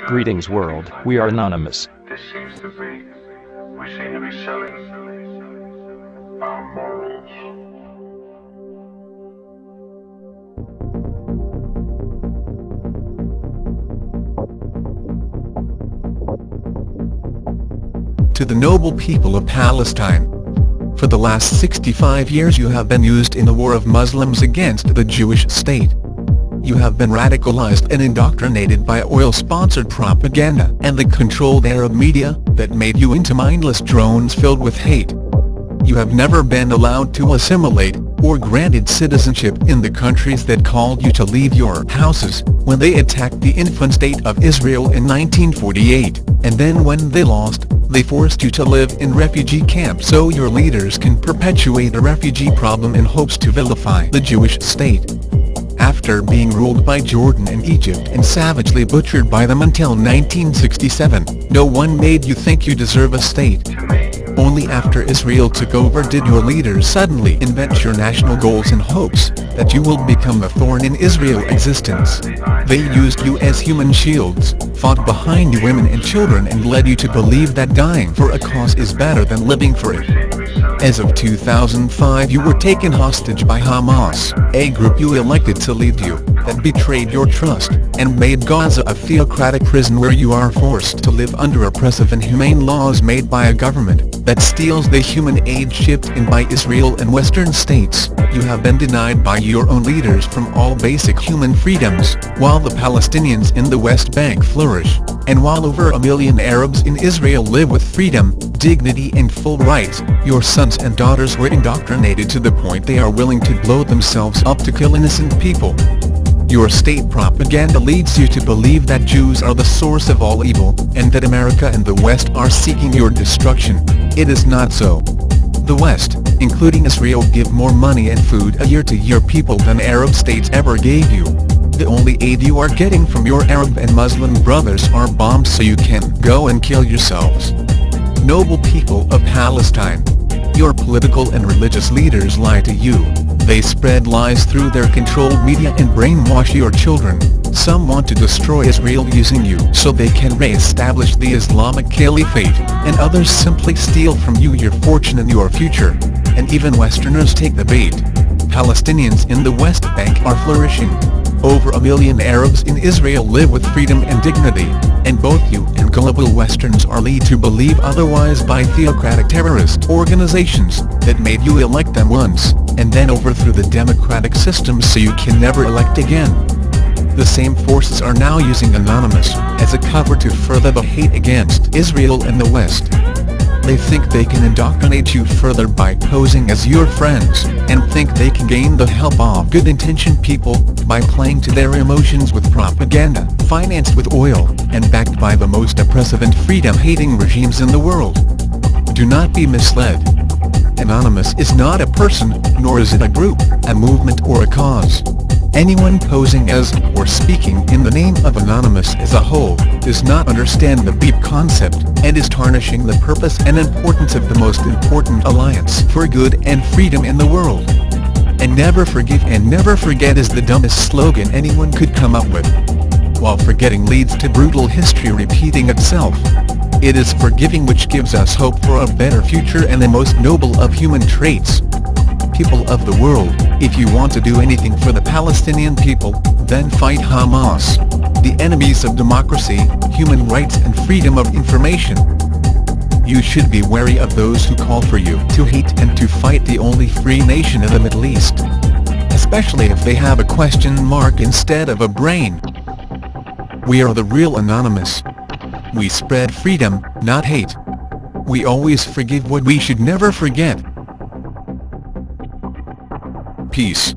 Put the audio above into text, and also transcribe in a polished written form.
Greetings world, we are anonymous. We seem to be selling our morals. To the noble people of Palestine. For the last 65 years you have been used in the war of Muslims against the Jewish state. You have been radicalized and indoctrinated by oil-sponsored propaganda and the controlled Arab media that made you into mindless drones filled with hate. You have never been allowed to assimilate, or granted citizenship in the countries that called you to leave your houses, when they attacked the infant state of Israel in 1948, and then when they lost, they forced you to live in refugee camps so your leaders can perpetuate a refugee problem in hopes to vilify the Jewish state. After being ruled by Jordan and Egypt and savagely butchered by them until 1967, no one made you think you deserve a state. Only after Israel took over did your leaders suddenly invent your national goals in hopes that you will become a thorn in Israel's existence. They used you as human shields, fought behind you women and children and led you to believe that dying for a cause is better than living for it. As of 2005 you were taken hostage by Hamas, a group you elected to lead you, that betrayed your trust, and made Gaza a theocratic prison where you are forced to live under oppressive and inhumane laws made by a government that steals the human aid shipped in by Israel and Western states. You have been denied by your own leaders from all basic human freedoms, while the Palestinians in the West Bank flourish, and while over 1 million Arabs in Israel live with freedom, dignity and full rights. Your sons and daughters were indoctrinated to the point they are willing to blow themselves up to kill innocent people. Your state propaganda leads you to believe that Jews are the source of all evil, and that America and the West are seeking your destruction. It is not so. The West, including Israel, give more money and food a year to your people than Arab states ever gave you. The only aid you are getting from your Arab and Muslim brothers are bombs so you can go and kill yourselves. Noble people of Palestine. Your political and religious leaders lie to you. They spread lies through their controlled media and brainwash your children. Some want to destroy Israel using you so they can re-establish the Islamic Caliphate, and others simply steal from you your fortune and your future. And even Westerners take the bait. Palestinians in the West Bank are flourishing. Over 1 million Arabs in Israel live with freedom and dignity, and both you and global Westerns are led to believe otherwise by theocratic terrorist organizations that made you elect them once, and then overthrew the democratic system so you can never elect again. The same forces are now using Anonymous as a cover to further the hate against Israel and the West. They think they can indoctrinate you further by posing as your friends, and think they can gain the help of good-intentioned people by playing to their emotions with propaganda, financed with oil, and backed by the most oppressive and freedom-hating regimes in the world. Do not be misled. Anonymous is not a person, nor is it a group, a movement or a cause. Anyone posing as, or speaking in the name of Anonymous as a whole, does not understand the deep concept, and is tarnishing the purpose and importance of the most important alliance for good and freedom in the world. And never forgive and never forget is the dumbest slogan anyone could come up with. While forgetting leads to brutal history repeating itself. It is forgiving which gives us hope for a better future and the most noble of human traits. People of the world, if you want to do anything for the Palestinian people, then fight Hamas, the enemies of democracy, human rights and freedom of information. You should be wary of those who call for you to hate and to fight the only free nation in the Middle East. Especially if they have a question mark instead of a brain. We are the real Anonymous. We spread freedom, not hate. We always forgive what we should never forget. Peace.